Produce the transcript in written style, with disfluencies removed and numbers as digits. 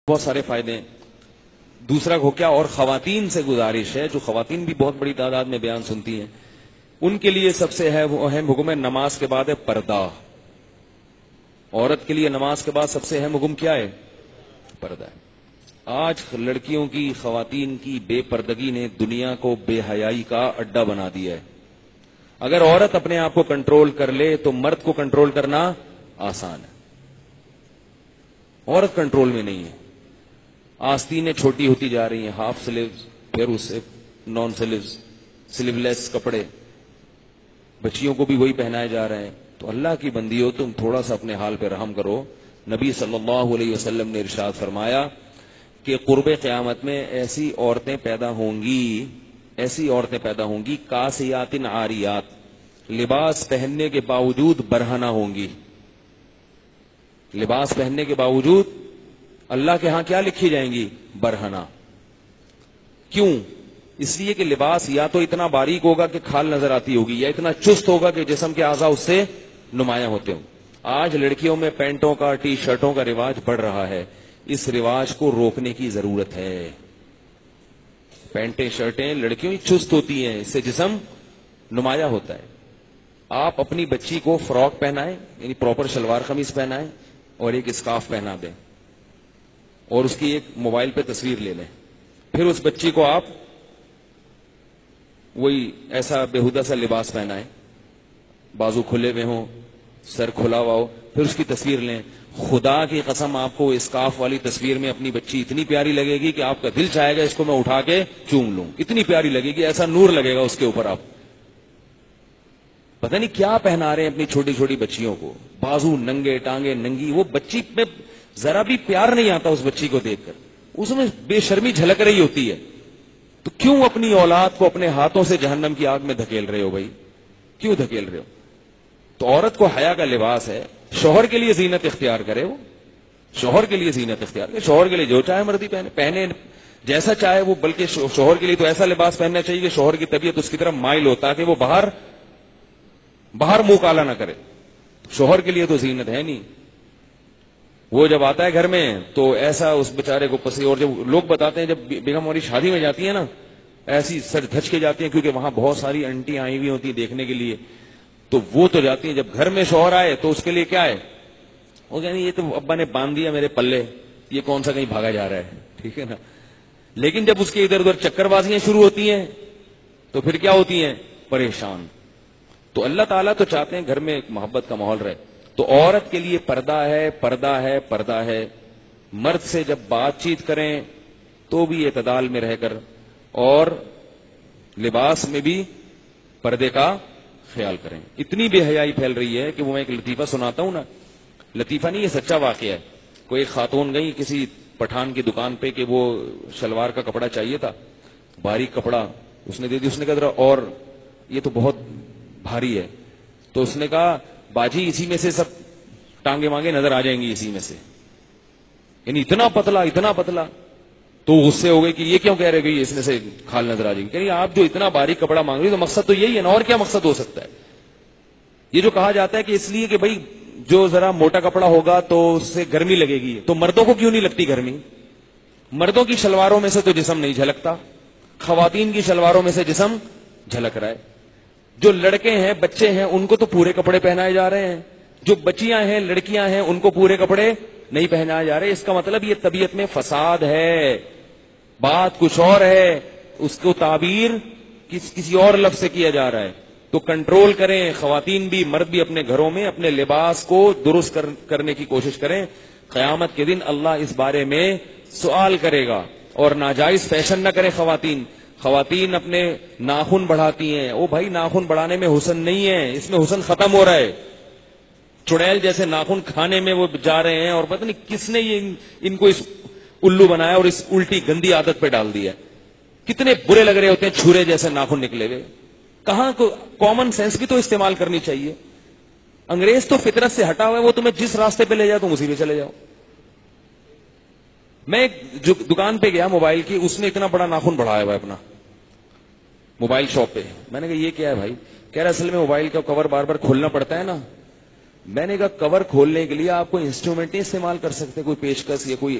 بہت سارے فائدے ہیں. دوسرا ہو کیا، اور خواتین سے گزارش ہے، جو خواتین بھی بہت بڑی تعداد میں بیان سنتی ہیں، ان کے لیے سب سے اہم حکم ہے نماز کے بعد ہے پردہ. عورت کے لیے نماز کے بعد سب سے اہم حکم کیا ہے؟ پردہ ہے. آج لڑکیوں کی، خواتین کی بے پردگی نے دنیا کو بے حیائی کا اڈا بنا دیا ہے. اگر عورت اپنے آپ کو کنٹرول کر لے تو مرد کو کنٹرول کرنا آسان ہے. عورت کنٹرول میں نہیں ہے. آستینیں چھوٹی ہوتی جا رہی ہیں، ہاف سلیوز، پھر اس سے نان سلیوز، سلیو لیس کپڑے، بچیوں کو بھی وہی پہنائے جا رہے ہیں. تو اللہ کی بندیو، تم تھوڑا سا اپنے حال پہ رحم کرو. نبی صلی اللہ علیہ وسلم نے ارشاد فرمایا کہ قرب قیامت میں ایسی عورتیں پیدا ہوں گی کاسیات عاریات، لباس پہننے کے باوجود برہنہ ہوں گی. لباس پہننے کے باوجود اللہ کے ہاں کیا لکھی جائیں گی؟ برہنہ. کیوں؟ اس لیے کہ لباس یا تو اتنا باریک ہوگا کہ کھال نظر آتی ہوگی، یا اتنا چست ہوگا کہ جسم کے اعضاء اس سے نمایاں ہوتے ہوں. آج لڑکیوں میں پینٹوں کا، ٹی شرٹوں کا رواج بڑھ رہا ہے. اس رواج کو روکنے کی ضرورت ہے. پینٹیں شرٹیں لڑکیوں کی چست ہوتی ہیں، اس سے جسم نمایاں ہوتا ہے. آپ اپنی بچی کو فراک پہنائیں، یعنی پراپر شلوار قمیض پہنائیں اور ایک اسکارف پہنا دیں، اور اس کی ایک موبائل پہ تصویر لے لیں. پھر اس بچی کو آپ وہی ایسا بےہودہ سا لباس پہنائیں، بازو کھلے ہوئے ہوں، سر کھلا ہوا ہو، پھر اس کی تصویر لیں. خدا کی قسم، آپ کو اسکارف والی تصویر میں اپنی بچی اتنی پیاری لگے گی کہ آپ کا دل چاہے گا اس کو میں اٹھا کے چوم لوں. اتنی پیاری لگے گی، ایسا نور لگے گا اس کے اوپر. آپ پتہ نہیں کیا پہنا رہے ہیں اپنی چھوٹی چھوٹی بچیوں کو، بازو ننگے، ٹانگیں ننگی. وہ بچی میں ذرا بھی پیار نہیں آتا اس بچی کو دیکھ کر، اس میں بے شرمی جھلک رہی ہوتی ہے. تو کیوں اپنی اولاد کو اپنے ہاتھوں سے جہنم کی آگ میں دھکیل رہے ہو بھائی؟ کیوں دھکیل رہے ہو؟ تو عورت کو حیا کا لباس ہے. شوہر کے لیے زینت اختیار کرے، وہ شوہر کے لیے زینت اختیار کرے. شوہر کے لیے جو چاہے مرضی پہنے جیسا چاہے وہ. بلکہ شوہر کے لیے تو ایسا لباس پہننا چاہیے کہ شوہر کی طبیعت اس کی طرف مائل ہو، تاکہ وہ باہر منہ کالا نہ کرے. شوہر کے لیے تو زینت ہے نہیں. وہ جب آتا ہے گھر میں تو ایسا اس بیچارے کو پسی. اور جب لوگ بتاتے ہیں جب بیگم ہماری شادی میں جاتی ہے نا، ایسی سر دھچ کے جاتی ہیں، کیونکہ وہاں بہت ساری انٹی آئی ہوئی ہوتی ہیں دیکھنے کے لیے. تو وہ تو جاتی ہیں. جب گھر میں شوہر آئے تو اس کے لیے کیا ہے؟ وہ کہتے ہیں یہ تو ابا نے باندھ دیا میرے پلے، یہ کون سا کہیں بھاگا جا رہا ہے. ٹھیک ہے نا. لیکن جب اس کے ادھر ادھر چکر بازیاں شروع ہوتی ہیں تو پھر کیا ہوتی ہیں؟ پریشان. تو اللہ تعالیٰ تو چاہتے ہیں گھر میں ایک محبت کا ماحول رہے. تو عورت کے لیے پردہ ہے، پردہ ہے، پردہ ہے. مرد سے جب بات چیت کریں تو بھی اعتدال میں رہ کر، اور لباس میں بھی پردے کا خیال کریں. اتنی بے حیائی پھیل رہی ہے کہ وہ میں ایک لطیفہ سناتا ہوں نا. لطیفہ نہیں، یہ سچا واقعہ ہے. کوئی ایک خاتون گئی کسی پٹھان کی دکان پہ کہ وہ شلوار کا کپڑا چاہیے تھا، باریک کپڑا. اس نے دے دی. اس نے کہا ذرا، اور یہ تو بہت بھاری ہے. تو اس نے کہا باجی اسی میں سے سب ٹانگے مانگے نظر آ جائیں گی، اسی میں سے. یعنی اتنا پتلا، اتنا پتلا. تو غصے ہو گئے کہ یہ کیوں کہہ رہے گئی اس میں سے کھال نظر آ جائے گی. کہ آپ جو اتنا باریک کپڑا مانگ رہی تو مقصد تو یہی ہے نا، اور کیا مقصد ہو سکتا ہے؟ یہ جو کہا جاتا ہے کہ اس لیے کہ بھائی جو ذرا موٹا کپڑا ہوگا تو اس سے گرمی لگے گی. تو مردوں کو کیوں نہیں لگتی گرمی؟ مردوں کی شلواروں میں سے تو جسم نہیں جھلکتا، خواتین کی شلواروں میں سے جسم جھلک رہا ہے. جو لڑکے ہیں، بچے ہیں، ان کو تو پورے کپڑے پہنائے جا رہے ہیں. جو بچیاں ہیں، لڑکیاں ہیں، ان کو پورے کپڑے نہیں پہنائے جا رہے. اس کا مطلب یہ طبیعت میں فساد ہے. بات کچھ اور ہے، اس کو تعبیر کسی اور لفظ سے کیا جا رہا ہے. تو کنٹرول کریں، خواتین بھی مرد بھی اپنے گھروں میں اپنے لباس کو درست کرنے کی کوشش کریں. قیامت کے دن اللہ اس بارے میں سوال کرے گا. اور ناجائز فیشن نہ کریں. خواتین اپنے ناخن بڑھاتی ہیں. او بھائی، ناخن بڑھانے میں حسن نہیں ہے، اس میں حسن ختم ہو رہا ہے. چڑیل جیسے ناخن کھانے میں وہ جا رہے ہیں، اور پتہ نہیں کس نے ان کو اس الو بنایا اور اس الٹی گندی عادت پہ ڈال دیا. کتنے برے لگ رہے ہوتے ہیں چھرے جیسے ناخن نکلے ہوئے. کہاں کو کامن سینس بھی تو استعمال کرنی چاہیے. انگریز تو فطرت سے ہٹا ہوا ہے، وہ تمہیں جس راستے پہ لے جاؤ تم اسی پہ چلے جاؤ. میں ایک دکان پہ گیا موبائل کی، اس نے اتنا بڑا ناخن بڑھایا ہوا ہے اپنا موبائل شاپ پہ. میں نے کہا یہ کیا ہے بھائی؟ کہہ رہا اصل میں موبائل کا کور بار بار کھولنا پڑتا ہے نا. میں نے کہا کور کھولنے کے لیے آپ کوئی انسٹرومنٹ نہیں استعمال کر سکتے، کوئی پیچکس یا کوئی